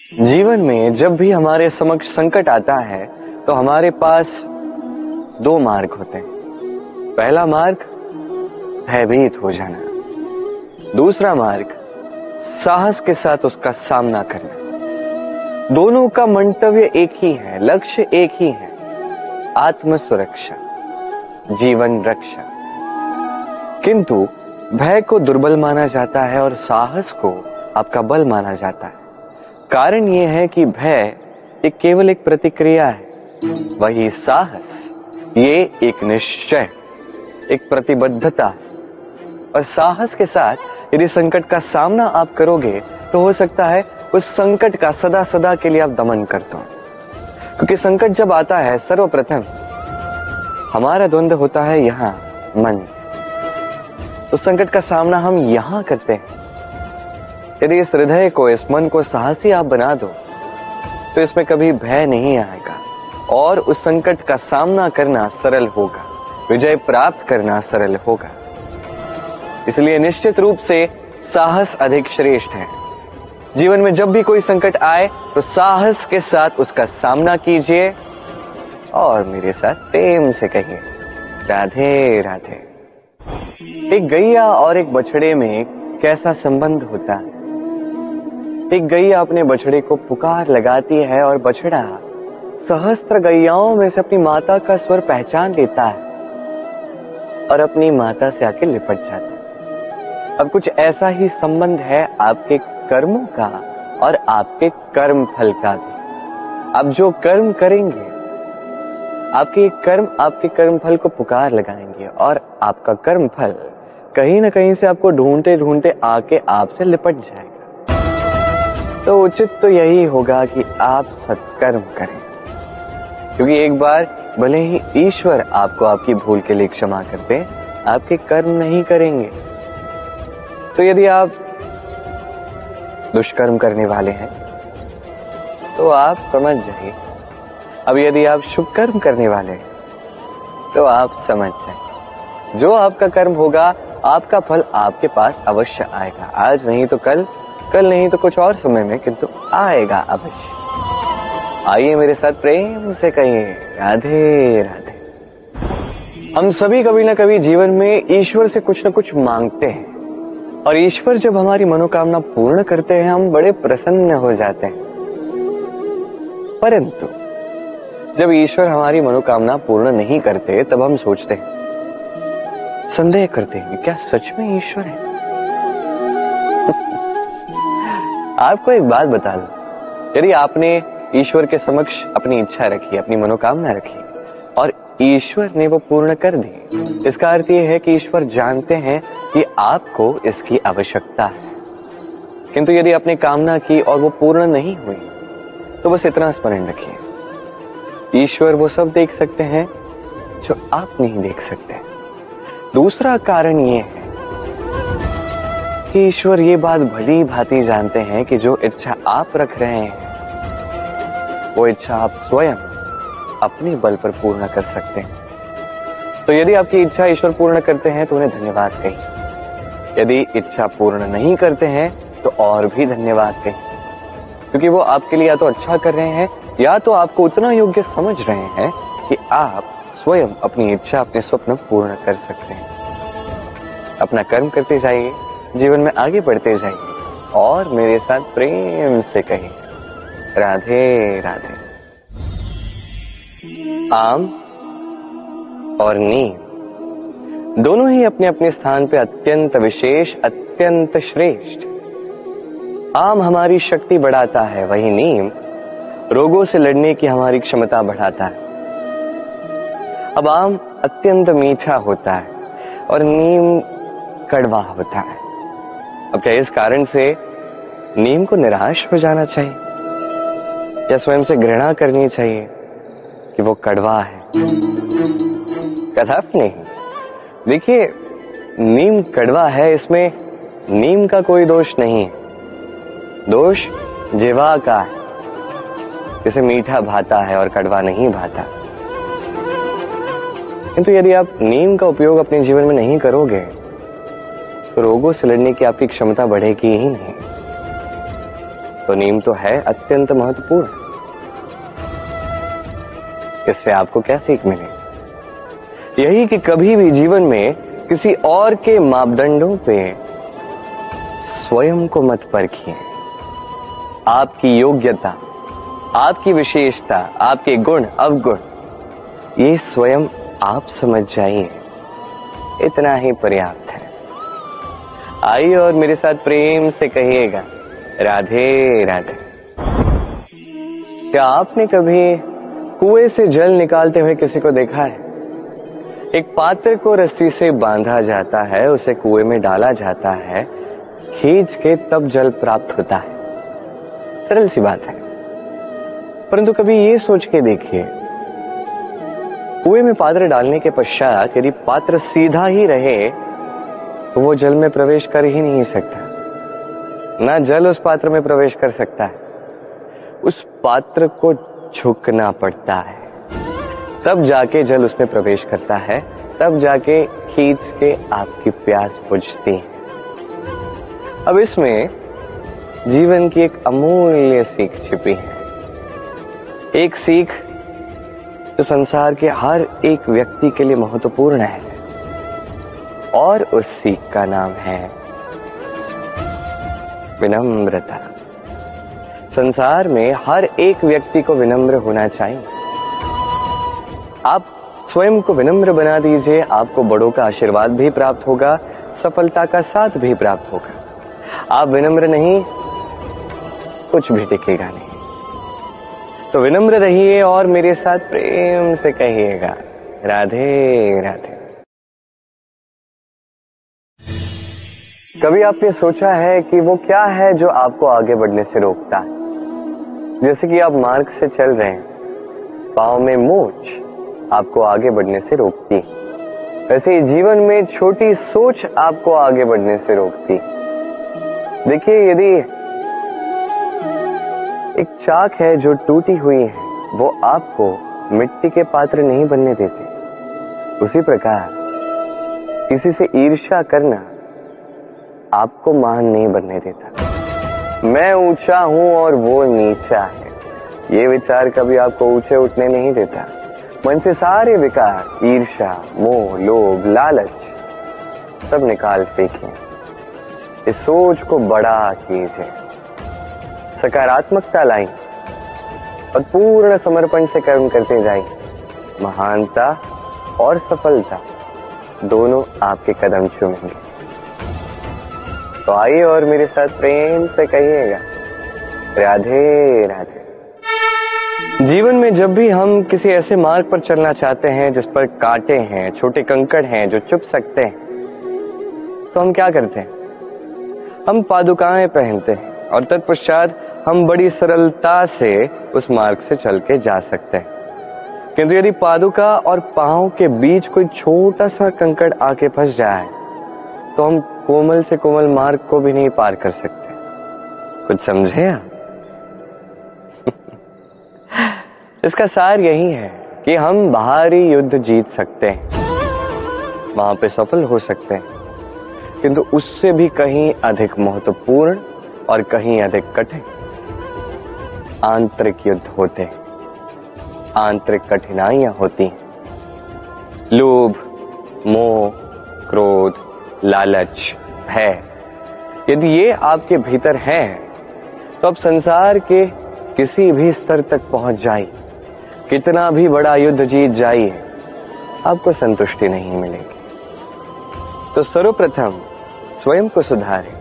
जीवन में जब भी हमारे समक्ष संकट आता है तो हमारे पास दो मार्ग होते हैं। पहला मार्ग भयभीत हो जाना, दूसरा मार्ग साहस के साथ उसका सामना करना। दोनों का मंतव्य एक ही है, लक्ष्य एक ही है, आत्म सुरक्षा, जीवन रक्षा। किंतु भय को दुर्बल माना जाता है और साहस को आपका बल माना जाता है। कारण यह है कि भय एक केवल एक प्रतिक्रिया है, वही साहस ये एक निश्चय, एक प्रतिबद्धता है। और साहस के साथ यदि संकट का सामना आप करोगे तो हो सकता है उस संकट का सदा सदा के लिए आप दमन कर दो। क्योंकि संकट जब आता है सर्वप्रथम हमारा द्वंद्व होता है यहां मन। उस संकट का सामना हम यहां करते हैं। यदि इस हृदय को, इस मन को साहसी आप बना दो तो इसमें कभी भय नहीं आएगा और उस संकट का सामना करना सरल होगा, विजय प्राप्त करना सरल होगा। इसलिए निश्चित रूप से साहस अधिक श्रेष्ठ है। जीवन में जब भी कोई संकट आए तो साहस के साथ उसका सामना कीजिए और मेरे साथ प्रेम से कहिए राधे राधे। एक गैया और एक बछड़े में कैसा संबंध होता है। एक गैया अपने बछड़े को पुकार लगाती है और बछड़ा सहस्त्र गैयाओं में से अपनी माता का स्वर पहचान लेता है और अपनी माता से आके लिपट जाता है। अब कुछ ऐसा ही संबंध है आपके कर्मों का और आपके कर्म फल का भी। आप जो कर्म करेंगे, आपके कर्म फल को पुकार लगाएंगे और आपका कर्म फल कहीं ना कहीं से आपको ढूंढते ढूंढते आके आपसे लिपट जाएगा। तो उचित तो यही होगा कि आप सत्कर्म करें, क्योंकि एक बार भले ही ईश्वर आपको आपकी भूल के लिए क्षमा करते, आपके कर्म नहीं करेंगे। तो यदि आप दुष्कर्म करने वाले हैं तो आप समझ जाइए। अब यदि आप शुभ कर्म करने वाले हैं तो आप समझ जाइए, जो आपका कर्म होगा आपका फल आपके पास अवश्य आएगा। आज नहीं तो कल, कल नहीं तो कुछ और समय में, किंतु आएगा अवश्य। आइए मेरे साथ प्रेम से कहिए राधे राधे। हम सभी कभी ना कभी जीवन में ईश्वर से कुछ न कुछ मांगते हैं और ईश्वर जब हमारी मनोकामना पूर्ण करते हैं हम बड़े प्रसन्न हो जाते हैं। परंतु जब ईश्वर हमारी मनोकामना पूर्ण नहीं करते तब हम सोचते हैं, संदेह करते हैं, क्या सच में ईश्वर है? आपको एक बात बता दूं, यदि आपने ईश्वर के समक्ष अपनी इच्छा रखी, अपनी मनोकामना रखी और ईश्वर ने वो पूर्ण कर दी, इसका अर्थ यह है कि ईश्वर जानते हैं कि आपको इसकी आवश्यकता है। किंतु यदि आपने कामना की और वो पूर्ण नहीं हुई तो बस इतना स्मरण रखिए, ईश्वर वो सब देख सकते हैं जो आप नहीं देख सकते। दूसरा कारण ये है कि ईश्वर ये बात भली भांति जानते हैं कि जो इच्छा आप रख रहे हैं वो इच्छा आप स्वयं अपने बल पर पूर्ण कर सकते हैं। तो यदि आपकी इच्छा ईश्वर पूर्ण करते हैं तो उन्हें धन्यवाद कहिए। यदि इच्छा पूर्ण नहीं करते हैं तो और भी धन्यवाद कहिए, क्योंकि वो आपके लिए या तो अच्छा कर रहे हैं या तो आपको उतना योग्य समझ रहे हैं कि आप स्वयं अपनी इच्छा, अपने स्वप्न पूर्ण कर सकते हैं। अपना कर्म करते जाइए, जीवन में आगे बढ़ते जाइए और मेरे साथ प्रेम से कहिए राधे राधे। आम और नीम दोनों ही अपने अपने स्थान पे अत्यंत विशेष, अत्यंत श्रेष्ठ। आम हमारी शक्ति बढ़ाता है, वही नीम रोगों से लड़ने की हमारी क्षमता बढ़ाता है। अब आम अत्यंत मीठा होता है और नीम कड़वा होता है। अब क्या इस कारण से नीम को निराश हो जाना चाहिए या स्वयं से घृणा करनी चाहिए कि वो कड़वा है? कदापि नहीं। देखिए, नीम कड़वा है, इसमें नीम का कोई दोष नहीं है, दोष जिह्वा का है। इसे मीठा भाता है और कड़वा नहीं भाता। किंतु यदि आप नीम का उपयोग अपने जीवन में नहीं करोगे तो रोगों से लड़ने की आपकी क्षमता बढ़ेगी ही नहीं। तो नींव तो है अत्यंत महत्वपूर्ण। इससे आपको क्या सीख मिलेगी? यही कि कभी भी जीवन में किसी और के मापदंडों पे स्वयं को मत परखिए। आपकी योग्यता, आपकी विशेषता, आपके गुण अवगुण, ये स्वयं आप समझ जाइए, इतना ही पर्याप्त है। आइए और मेरे साथ प्रेम से कहिएगा, राधे राधे। क्या आपने कभी कुएं से जल निकालते हुए किसी को देखा है? एक पात्र को रस्सी से बांधा जाता है, उसे कुएं में डाला जाता है, खींच के तब जल प्राप्त होता है। सरल सी बात है, परंतु कभी ये सोच के देखिए, कुएं में पात्र डालने के पश्चात यदि पात्र सीधा ही रहे तो वो जल में प्रवेश कर ही नहीं सकता। ना जल उस पात्र में प्रवेश कर सकता है, उस पात्र को झुकना पड़ता है, तब जाके जल उसमें प्रवेश करता है, तब जाके खींच के आपकी प्यास बुझती है। अब इसमें जीवन की एक अमूल्य सीख छिपी है, एक सीख जो संसार के हर एक व्यक्ति के लिए महत्वपूर्ण है, और उस सीख का नाम है विनम्रता। संसार में हर एक व्यक्ति को विनम्र होना चाहिए। आप स्वयं को विनम्र बना दीजिए, आपको बड़ों का आशीर्वाद भी प्राप्त होगा, सफलता का साथ भी प्राप्त होगा। आप विनम्र नहीं, कुछ भी टिकेगा नहीं। तो विनम्र रहिए और मेरे साथ प्रेम से कहिएगा, राधे राधे। कभी आपने सोचा है कि वो क्या है जो आपको आगे बढ़ने से रोकता है? जैसे कि आप मार्ग से चल रहे हैं, पांव में मोच आपको आगे बढ़ने से रोकती, वैसे ही जीवन में छोटी सोच आपको आगे बढ़ने से रोकती। देखिए, यदि एक चाक है जो टूटी हुई है, वो आपको मिट्टी के पात्र नहीं बनने देते। उसी प्रकार किसी से ईर्ष्या करना आपको महान नहीं बनने देता। मैं ऊंचा हूं और वो नीचा है, ये विचार कभी आपको ऊंचे उठने नहीं देता। मन से सारे विकार, ईर्ष्या, मोह, लोभ, लालच सब निकाल फेंकिए। इस सोच को बड़ा कीजिए, सकारात्मकता लाइए और पूर्ण समर्पण से कर्म करते जाइए। महानता और सफलता दोनों आपके कदम चूमेंगे। तो आइए और मेरे साथ प्रेम से कहिएगा, राधे राधे। जीवन में जब भी हम किसी ऐसे मार्ग पर चलना चाहते हैं जिस पर कांटे हैं, छोटे कंकड़ हैं जो चुभ सकते हैं, तो हम क्या करते हैं? हम पादुकाएं पहनते हैं और तत्पश्चात हम बड़ी सरलता से उस मार्ग से चल के जा सकते हैं। किंतु यदि पादुका और पांव के बीच कोई छोटा सा कंकड़ आके फंस जाए तो हम कोमल से कोमल मार्ग को भी नहीं पार कर सकते। कुछ समझे आप? इसका सार यही है कि हम बाहरी युद्ध जीत सकते हैं, वहां पे सफल हो सकते हैं, किंतु उससे भी कहीं अधिक महत्वपूर्ण और कहीं अधिक कठिन आंतरिक युद्ध होते हैं, आंतरिक कठिनाइयां होती हैं। लोभ, मोह, क्रोध, लालच, भय, यदि ये आपके भीतर है तो आप संसार के किसी भी स्तर तक पहुंच जाइए, कितना भी बड़ा युद्ध जीत जाइए, आपको संतुष्टि नहीं मिलेगी। तो सर्वप्रथम स्वयं को सुधारें,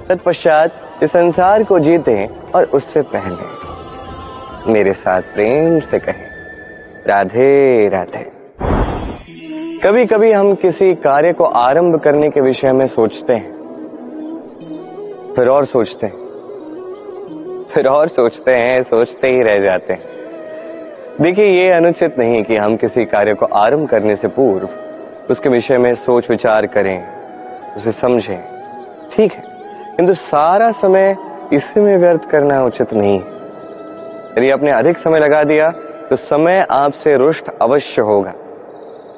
तत्पश्चात इस संसार को जीतें और उससे पहले मेरे साथ प्रेम से कहें, राधे राधे। कभी कभी हम किसी कार्य को आरंभ करने के विषय में सोचते हैं, फिर और सोचते हैं, फिर और सोचते हैं, सोचते ही रह जाते हैं। देखिए, ये अनुचित नहीं कि हम किसी कार्य को आरंभ करने से पूर्व उसके विषय में सोच विचार करें, उसे समझें, ठीक है, किंतु सारा समय इसी में व्यर्थ करना उचित नहीं है। यदि आपने अधिक समय लगा दिया तो समय आपसे रुष्ट अवश्य होगा,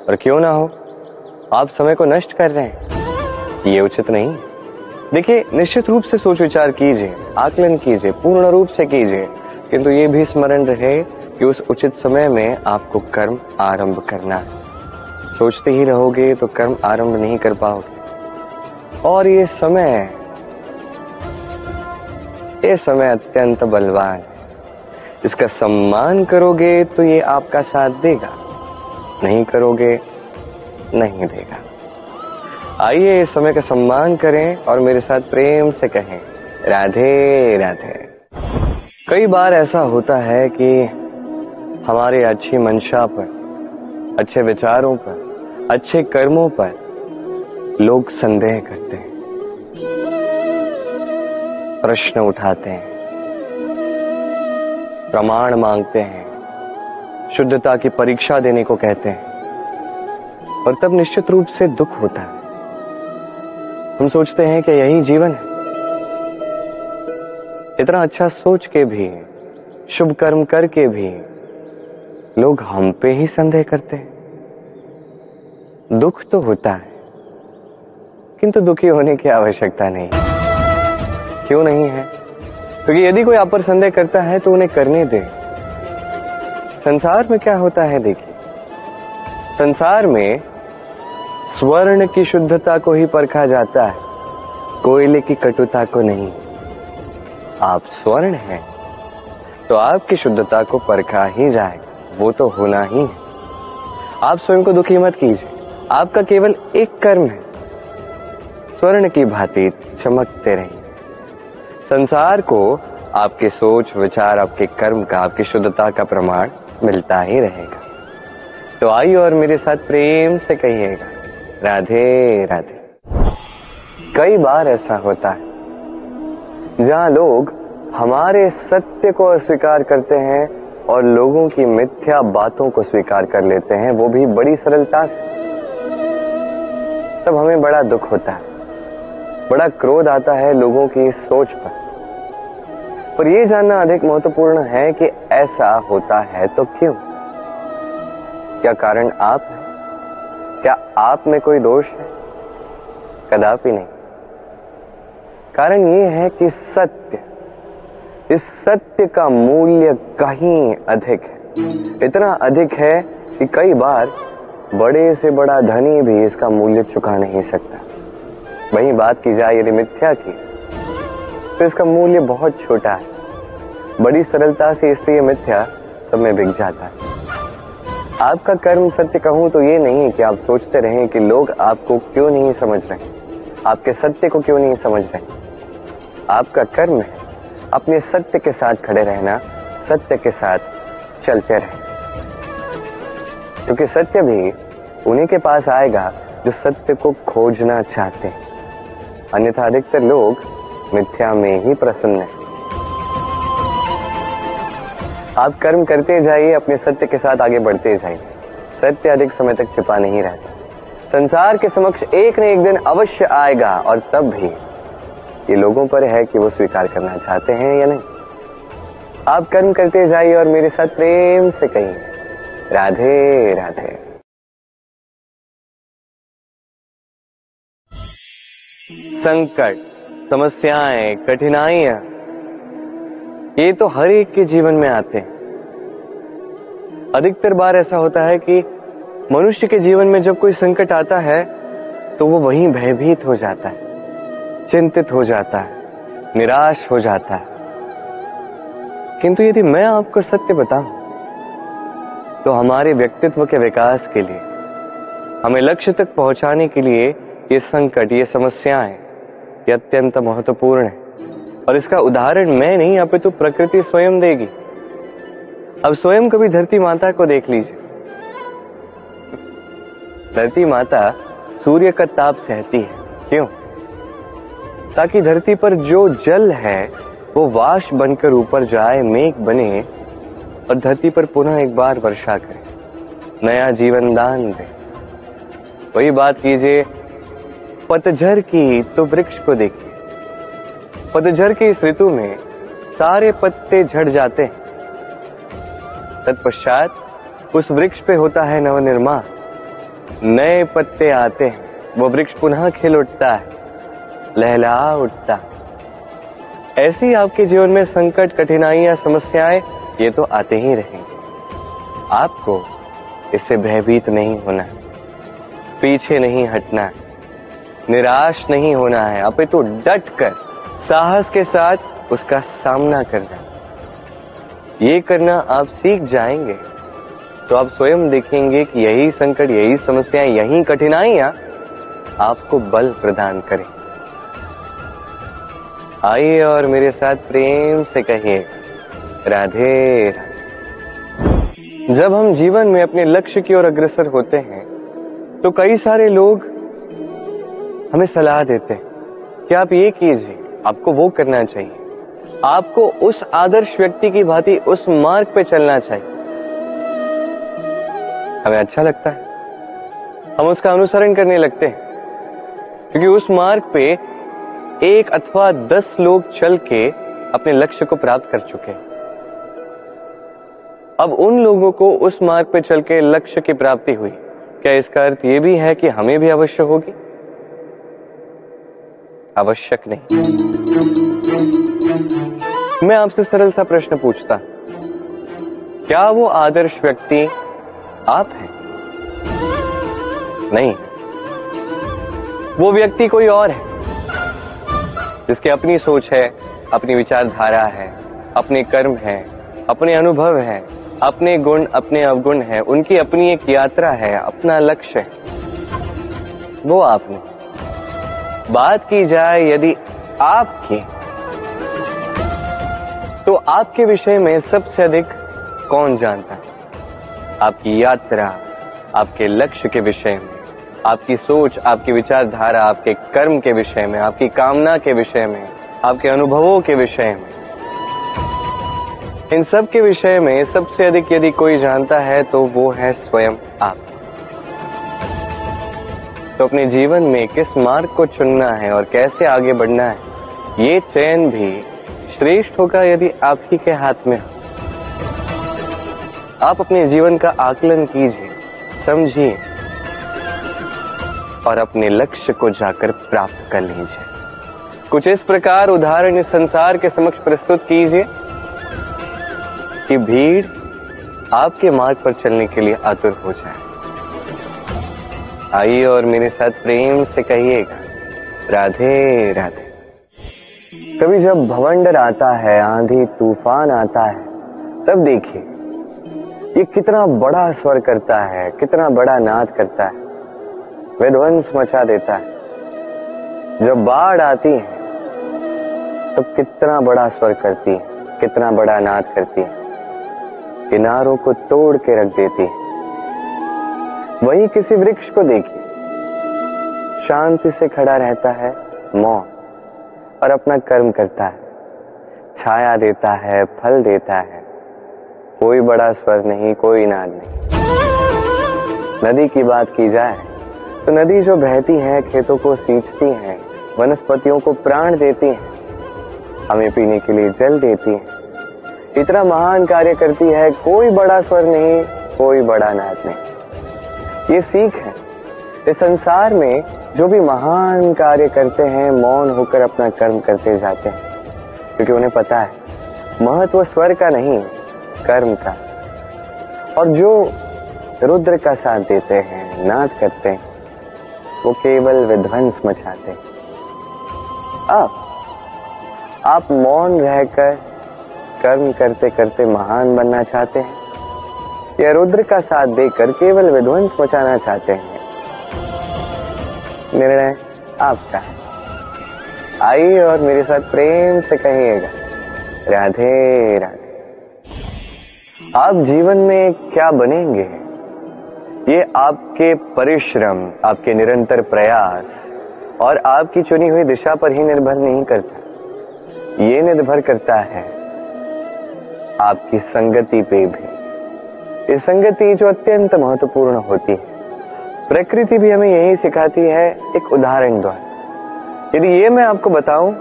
और क्यों ना हो, आप समय को नष्ट कर रहे हैं, ये उचित नहीं। देखिए, निश्चित रूप से सोच विचार कीजिए, आकलन कीजिए, पूर्ण रूप से कीजिए, किंतु ये भी स्मरण रहे कि उस उचित समय में आपको कर्म आरंभ करना है। सोचते ही रहोगे तो कर्म आरंभ नहीं कर पाओगे। और ये समय अत्यंत बलवान है। इसका सम्मान करोगे तो ये आपका साथ देगा, नहीं करोगे नहीं देगा। आइए इस समय का सम्मान करें और मेरे साथ प्रेम से कहें राधे राधे। कई बार ऐसा होता है कि हमारे अच्छी मंशा पर, अच्छे विचारों पर, अच्छे कर्मों पर लोग संदेह करते हैं, प्रश्न उठाते हैं, प्रमाण मांगते हैं, शुद्धता की परीक्षा देने को कहते हैं, और तब निश्चित रूप से दुख होता है। हम सोचते हैं कि यही जीवन है। इतना अच्छा सोच के भी, शुभ कर्म करके भी लोग हम पे ही संदेह करते हैं। दुख तो होता है, किंतु दुखी होने की आवश्यकता नहीं। क्यों नहीं है? क्योंकि यदि कोई आप पर संदेह करता है तो उन्हें करने दे। संसार में क्या होता है देखिए, संसार में स्वर्ण की शुद्धता को ही परखा जाता है, कोयले की कटुता को नहीं। आप स्वर्ण हैं तो आपकी शुद्धता को परखा ही जाएगा, वो तो होना ही है। आप स्वयं को दुखी मत कीजिए, आपका केवल एक कर्म है, स्वर्ण की भांति चमकते रहिए। संसार को आपके सोच विचार, आपके कर्म का, आपकी शुद्धता का प्रमाण मिलता ही रहेगा। तो आइए और मेरे साथ प्रेम से कहिएगा राधे राधे। कई बार ऐसा होता है जहां लोग हमारे सत्य को अस्वीकार करते हैं और लोगों की मिथ्या बातों को स्वीकार कर लेते हैं, वो भी बड़ी सरलता से। तब हमें बड़ा दुख होता है, बड़ा क्रोध आता है लोगों की इस सोच पर यह जानना अधिक महत्वपूर्ण है कि ऐसा होता है तो क्यों? क्या कारण आप है? क्या आप में कोई दोष है? कदापि नहीं। कारण यह है कि सत्य, इस सत्य का मूल्य कहीं अधिक है। इतना अधिक है कि कई बार बड़े से बड़ा धनी भी इसका मूल्य चुका नहीं सकता। वहीं बात की जाए यदि मिथ्या की, तो इसका मूल्य बहुत छोटा है, बड़ी सरलता से इसलिए मिथ्या सब में बिक जाता है। आपका कर्म सत्य कहूं तो ये नहीं कि आप सोचते रहें कि लोग आपको क्यों नहीं समझ रहे, आपके सत्य को क्यों नहीं समझ रहे। आपका कर्म है अपने सत्य के साथ खड़े रहना, सत्य के साथ चलते रहें, क्योंकि सत्य भी उन्हीं के पास आएगा जो सत्य को खोजना चाहते हैं। अन्यथा अधिकतर लोग मिथ्या में ही प्रसन्न हैं। आप कर्म करते जाइए, अपने सत्य के साथ आगे बढ़ते जाइए। सत्य अधिक समय तक छिपा नहीं रहता, संसार के समक्ष एक न एक दिन अवश्य आएगा, और तब भी ये लोगों पर है कि वो स्वीकार करना चाहते हैं या नहीं। आप कर्म करते जाइए और मेरे साथ प्रेम से कहिए राधे राधे। संकट, समस्याएं, कठिनाइयां, ये तो हर एक के जीवन में आते हैं। अधिकतर बार ऐसा होता है कि मनुष्य के जीवन में जब कोई संकट आता है तो वो वहीं भयभीत हो जाता है, चिंतित हो जाता है, निराश हो जाता है। किंतु यदि मैं आपको सत्य बताऊं तो हमारे व्यक्तित्व के विकास के लिए, हमें लक्ष्य तक पहुंचाने के लिए ये संकट, ये समस्याएं, ये अत्यंत महत्वपूर्ण है। और इसका उदाहरण मैं नहीं, अपितु प्रकृति स्वयं देगी। अब स्वयं कभी धरती माता को देख लीजिए। धरती माता सूर्य का ताप सहती है, क्यों? ताकि धरती पर जो जल है वो वाष्प बनकर ऊपर जाए, मेघ बने और धरती पर पुनः एक बार वर्षा करे, नया जीवन दान दे। वही बात कीजिए पतझड़ की, तो वृक्ष को देखिए। पतझड़ की इस ऋतु में सारे पत्ते झड़ जाते हैं, तत्पश्चात उस वृक्ष पे होता है नवनिर्माण, नए पत्ते आते हैं, वो वृक्ष पुनः खिल उठता है, लहला उठता। ऐसी आपके जीवन में संकट, कठिनाइयां, समस्याएं ये तो आते ही रहेंगे। आपको इससे भयभीत नहीं होना है, पीछे नहीं हटना है, निराश नहीं होना है, अपितु डट कर साहस के साथ उसका सामना करना है। ये करना आप सीख जाएंगे तो आप स्वयं देखेंगे कि यही संकट, यही समस्याएं, यही कठिनाइयां आपको बल प्रदान करें। आइए और मेरे साथ प्रेम से कहिए, राधे राधे। जब हम जीवन में अपने लक्ष्य की ओर अग्रसर होते हैं तो कई सारे लोग हमें सलाह देते हैं कि आप ये कीजिए, आपको वो करना चाहिए, आपको उस आदर्श व्यक्ति की भांति उस मार्ग पे चलना चाहिए। हमें अच्छा लगता है, हम उसका अनुसरण करने लगते हैं, क्योंकि उस मार्ग पे 1 अथवा 10 लोग चल के अपने लक्ष्य को प्राप्त कर चुके हैं। अब उन लोगों को उस मार्ग पे चल के लक्ष्य की प्राप्ति हुई, क्या इसका अर्थ यह भी है कि हमें भी अवश्य होगी? आवश्यक नहीं। मैं आपसे सरल सा प्रश्न पूछता, क्या वो आदर्श व्यक्ति आप हैं? नहीं, वो व्यक्ति कोई और है, जिसकी अपनी सोच है, अपनी विचारधारा है, अपने कर्म है, अपने अनुभव है, अपने गुण, अपने अवगुण है, उनकी अपनी एक यात्रा है, अपना लक्ष्य है। वो आपने बात की जाए यदि आपकी, तो आपके विषय में सबसे अधिक कौन जानता है? आपकी यात्रा, आपके लक्ष्य के विषय में, आपकी सोच, आपकी विचारधारा, आपके कर्म के विषय में, आपकी कामना के विषय में, आपके अनुभवों के विषय में, इन सब के विषय में सबसे अधिक यदि कोई जानता है तो वो है स्वयं आप। तो अपने जीवन में किस मार्ग को चुनना है और कैसे आगे बढ़ना है, ये चयन भी श्रेष्ठ होगा यदि आप ही के हाथ में हो। आप अपने जीवन का आकलन कीजिए, समझिए और अपने लक्ष्य को जाकर प्राप्त कर लीजिए। कुछ इस प्रकार उदाहरण इस संसार के समक्ष प्रस्तुत कीजिए कि भीड़ आपके मार्ग पर चलने के लिए आतुर हो जाए। आइए और मेरे साथ प्रेम से कहिएगा, राधे राधे। कभी जब भवंडर आता है, आंधी तूफान आता है, तब देखिए ये कितना बड़ा स्वर करता है, कितना बड़ा नाद करता है, विध्वंस मचा देता है। जब बाढ़ आती है तब कितना बड़ा स्वर करती है, कितना बड़ा नाद करती है, किनारों को तोड़ के रख देती है। वहीं किसी वृक्ष को देखिए, शांति से खड़ा रहता है, मौन, और अपना कर्म करता है, छाया देता है, फल देता है, कोई बड़ा स्वर नहीं, कोई नाद नहीं। नदी की बात की जाए तो नदी जो बहती है, खेतों को सींचती है, वनस्पतियों को प्राण देती है, हमें पीने के लिए जल देती है, इतना महान कार्य करती है, कोई बड़ा स्वर नहीं, कोई बड़ा नाद नहीं। ये सीख है, इस संसार में जो भी महान कार्य करते हैं, मौन होकर अपना कर्म करते जाते हैं, क्योंकि उन्हें पता है महत्व स्वर का नहीं, कर्म का। और जो रुद्र का साथ देते हैं, नाद करते हैं, वो केवल विध्वंस मचाते हैं। आप मौन रहकर कर्म करते करते महान बनना चाहते हैं, या रुद्र का साथ देकर केवल विध्वंस मचाना चाहते हैं? निर्णय आपका है। आइए और मेरे साथ प्रेम से कहिएगा, राधे राधे। आप जीवन में क्या बनेंगे, ये आपके परिश्रम, आपके निरंतर प्रयास और आपकी चुनी हुई दिशा पर ही निर्भर नहीं करता। ये निर्भर करता है आपकी संगति पे भी। इस संगति जो अत्यंत महत्वपूर्ण होती है। प्रकृति भी हमें यही सिखाती है, एक उदाहरण द्वारा। यदि ये मैं आपको बताऊं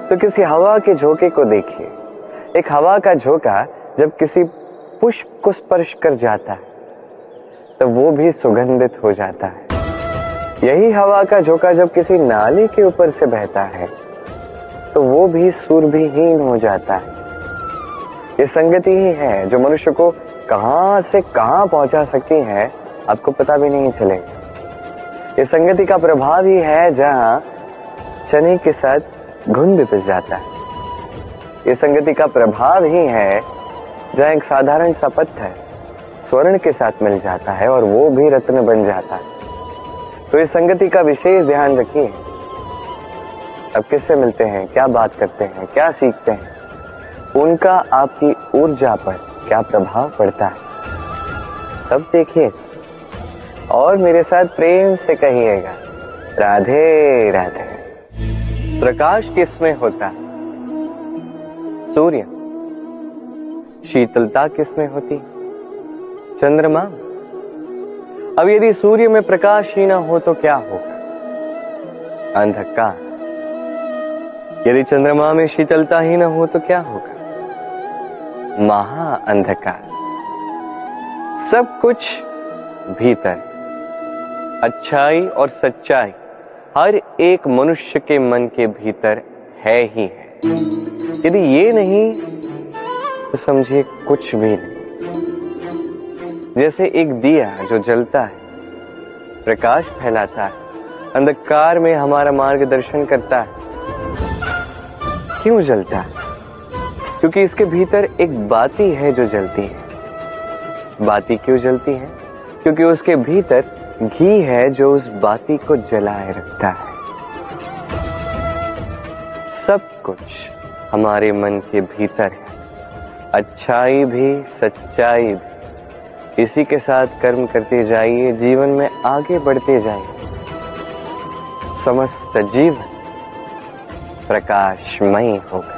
तो किसी हवा के झोंके को देखिए। एक हवा का झोंका जब किसी पुष्प को स्पर्श कर जाता है तो वो भी सुगंधित हो जाता है। यही हवा का झोंका जब किसी नाली के ऊपर से बहता है तो वो भी सुरभिहीन हो जाता है। ये संगति ही है जो मनुष्य को कहां से कहां पहुंचा सकती है, आपको पता भी नहीं चलेगा। ये संगति का प्रभाव ही है जहां चने के साथ घुन भी पिस जाता है। ये संगति का प्रभाव ही है जहां एक साधारण सा पत्थर स्वर्ण के साथ मिल जाता है और वो भी रत्न बन जाता है। तो इस संगति का विशेष ध्यान रखिए। अब किससे मिलते हैं, क्या बात करते हैं, क्या सीखते हैं, उनका आपकी ऊर्जा पर क्या प्रभाव पड़ता है, सब देखिए और मेरे साथ प्रेम से कहिएगा राधे राधे। प्रकाश किसमें होता है? सूर्य। शीतलता किसमें होती? चंद्रमा। अब यदि सूर्य में प्रकाश ही ना हो तो क्या होगा? अंधकार। यदि चंद्रमा में शीतलता ही ना हो तो क्या होगा? महा अंधकार। सब कुछ भीतर, अच्छाई और सच्चाई हर एक मनुष्य के मन के भीतर है ही है। यदि ये नहीं तो समझिए कुछ भी नहीं। जैसे एक दिया जो जलता है, प्रकाश फैलाता है, अंधकार में हमारा मार्गदर्शन करता है। क्यों जलता है? क्योंकि इसके भीतर एक बाती है जो जलती है। बाती क्यों जलती है? क्योंकि उसके भीतर घी है जो उस बाती को जलाए रखता है। सब कुछ हमारे मन के भीतर है, अच्छाई भी सच्चाई भी। इसी के साथ कर्म करते जाइए, जीवन में आगे बढ़ते जाइए। समस्त जीवन प्रकाशमय होगा।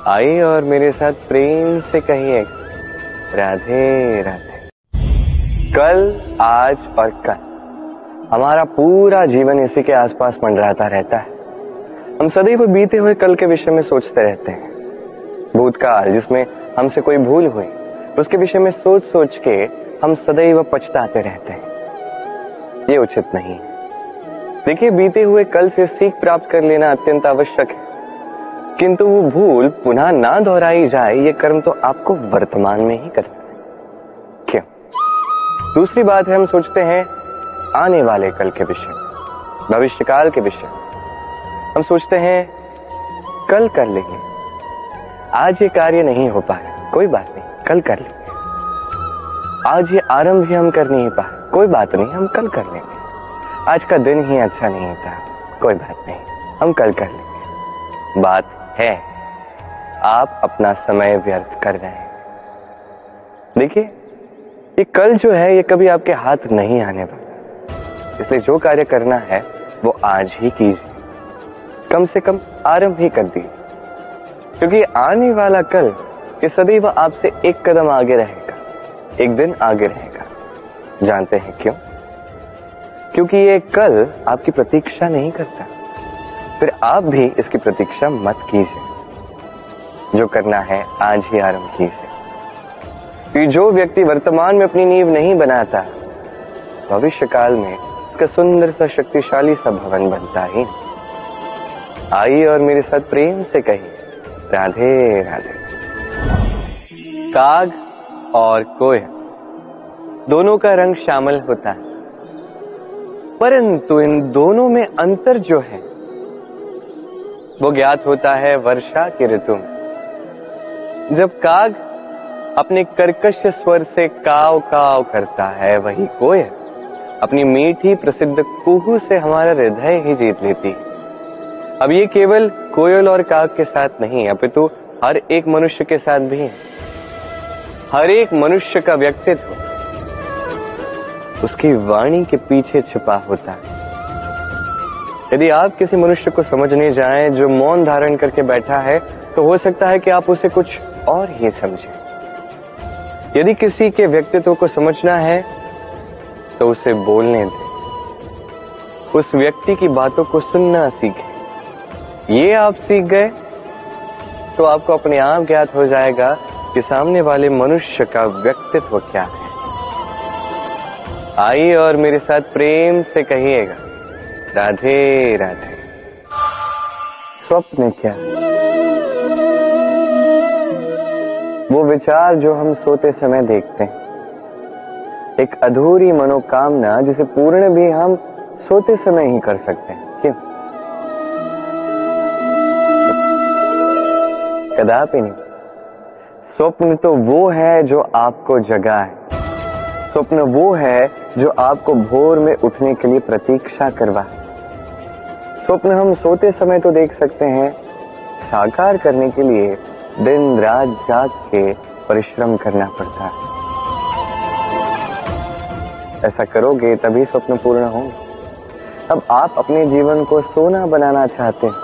आइए और मेरे साथ प्रेम से कहिए राधे राधे। कल, आज और कल, हमारा पूरा जीवन इसी के आसपास मंडराता रहता है। हम सदैव बीते हुए कल के विषय में सोचते रहते हैं। भूतकाल जिसमें हमसे कोई भूल हुई, उसके विषय में सोच सोच के हम सदैव पछताते रहते हैं। ये उचित नहीं है। देखिए, बीते हुए कल से सीख प्राप्त कर लेना अत्यंत आवश्यक है, किंतु वो भूल पुनः ना दोहराई जाए, ये कर्म तो आपको वर्तमान में ही करना है। क्यों? दूसरी बात है, हम सोचते हैं आने वाले कल के विषय, भविष्यकाल के विषय। हम सोचते हैं कल कर लेंगे, आज ये कार्य नहीं हो पाया, कोई बात नहीं, कल कर लेंगे। आज ये आरंभ भी हम कर नहीं पाए, कोई बात नहीं, हम कल कर लेंगे। आज का दिन ही अच्छा नहीं था, कोई बात नहीं, हम कल कर लेंगे। बात है, आप अपना समय व्यर्थ कर रहे हैं। देखिए, ये कल जो है ये कभी आपके हाथ नहीं आने वाला, इसलिए जो कार्य करना है वो आज ही कीजिए। कम से कम आरंभ ही कर दीजिए, क्योंकि आने वाला कल ये सदैव आपसे एक कदम आगे रहेगा, एक दिन आगे रहेगा। जानते हैं क्यों? क्योंकि ये कल आपकी प्रतीक्षा नहीं करता। फिर आप भी इसकी प्रतीक्षा मत कीजिए। जो करना है आज ही आरंभ कीजिए। कि जो व्यक्ति वर्तमान में अपनी नींव नहीं बनाता, भविष्य काल में इसका सुंदर सा शक्तिशाली सा भवन बनता ही। आइए और मेरे साथ प्रेम से कहिए राधे राधे। काग और कोयल दोनों का रंग श्यामल होता है, परंतु इन दोनों में अंतर जो है वो ज्ञात होता है वर्षा की ऋतु में। जब काग अपने कर्कश स्वर से काव काव करता है, वही कोयल अपनी मीठी प्रसिद्ध कुहू से हमारा हृदय ही जीत लेती है। अब ये केवल कोयल और काग के साथ नहीं, अपितु हर एक मनुष्य के साथ भी है। हर एक मनुष्य का व्यक्तित्व उसकी वाणी के पीछे छिपा होता है। यदि आप किसी मनुष्य को समझने जाएं जो मौन धारण करके बैठा है, तो हो सकता है कि आप उसे कुछ और ही समझें। यदि किसी के व्यक्तित्व को समझना है तो उसे बोलने दें, उस व्यक्ति की बातों को सुनना सीखें। ये आप सीख गए तो आपको अपने आप ज्ञात हो जाएगा कि सामने वाले मनुष्य का व्यक्तित्व क्या है। आइए और मेरे साथ प्रेम से कहिएगा, राधे राधे। स्वप्न क्या? वो विचार जो हम सोते समय देखते हैं, एक अधूरी मनोकामना जिसे पूर्ण भी हम सोते समय ही कर सकते हैं। क्यों? कदापि नहीं। स्वप्न तो वो है जो आपको जगाए, स्वप्न वो है जो आपको भोर में उठने के लिए प्रतीक्षा करवाए। स्वप्न हम सोते समय तो देख सकते हैं, साकार करने के लिए दिन रात जाग के परिश्रम करना पड़ता है। ऐसा करोगे तभी स्वप्न पूर्ण होंगे। अब आप अपने जीवन को सोना बनाना चाहते हो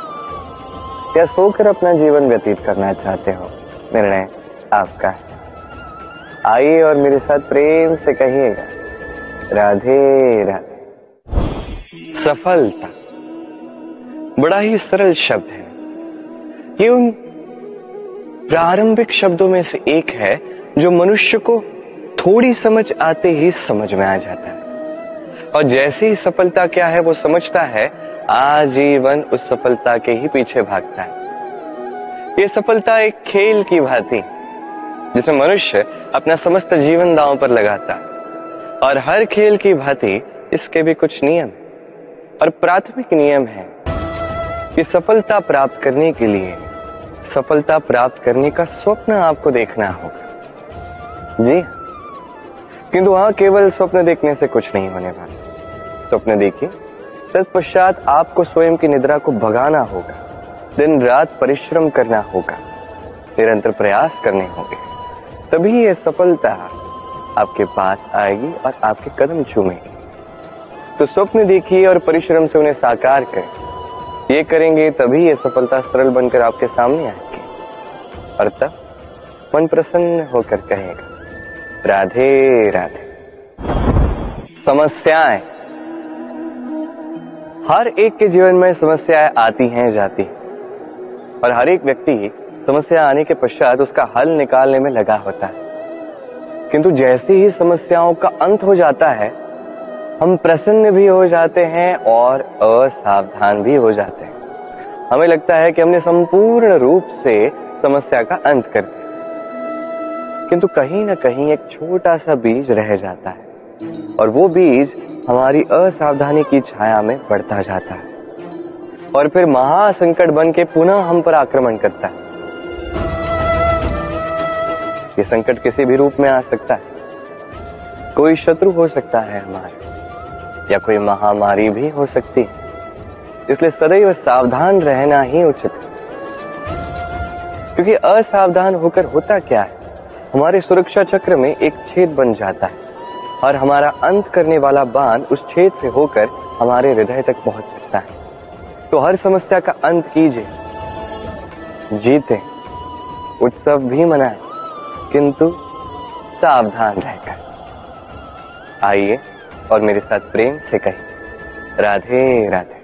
या सोकर अपना जीवन व्यतीत करना चाहते हो, निर्णय आपका है। आइए और मेरे साथ प्रेम से कहिएगा, राधे राधे। सफलता बड़ा ही सरल शब्द है। ये उन प्रारंभिक शब्दों में से एक है जो मनुष्य को थोड़ी समझ आते ही समझ में आ जाता है, और जैसे ही सफलता क्या है वो समझता है, आजीवन उस सफलता के ही पीछे भागता है। ये सफलता एक खेल की भांति जिसमें मनुष्य अपना समस्त जीवन दांव पर लगाता है, और हर खेल की भांति इसके भी कुछ नियम और प्राथमिक नियम है कि सफलता प्राप्त करने के लिए सफलता प्राप्त करने का स्वप्न आपको देखना होगा। जी, किंतु वहां केवल स्वप्न देखने से कुछ नहीं होने वाला। स्वप्न देखिए, तत्पश्चात आपको स्वयं की निद्रा को भगाना होगा, दिन रात परिश्रम करना होगा, निरंतर प्रयास करने होंगे, तभी ये सफलता आपके पास आएगी और आपके कदम चूमेगी। तो स्वप्न देखिए और परिश्रम से उन्हें साकार करें। ये करेंगे तभी ये सफलता सरल बनकर आपके सामने आएगी, और तब मन प्रसन्न होकर कहेगा, राधे राधे। समस्याएं, हर एक के जीवन में समस्याएं आती हैं, जाती हैं, और हर एक व्यक्ति समस्या आने के पश्चात उसका हल निकालने में लगा होता है। किंतु जैसे ही समस्याओं का अंत हो जाता है, हम प्रसन्न भी हो जाते हैं और असावधान भी हो जाते हैं। हमें लगता है कि हमने संपूर्ण रूप से समस्या का अंत कर दिया, किंतु कहीं ना कहीं एक छोटा सा बीज रह जाता है, और वो बीज हमारी असावधानी की छाया में बढ़ता जाता है, और फिर महासंकट बन के पुनः हम पर आक्रमण करता है। ये संकट किसी भी रूप में आ सकता है। कोई शत्रु हो सकता है हमारे, या कोई महामारी भी हो सकती है। इसलिए सदैव सावधान रहना ही उचित है, क्योंकि असावधान होकर होता क्या है, हमारे सुरक्षा चक्र में एक छेद बन जाता है, और हमारा अंत करने वाला बाण उस छेद से होकर हमारे हृदय तक पहुंच सकता है। तो हर समस्या का अंत कीजिए, जीते, उत्सव भी मनाएं, किंतु सावधान रहकर। आइए और मेरे साथ प्रेम से कहिए, राधे राधे।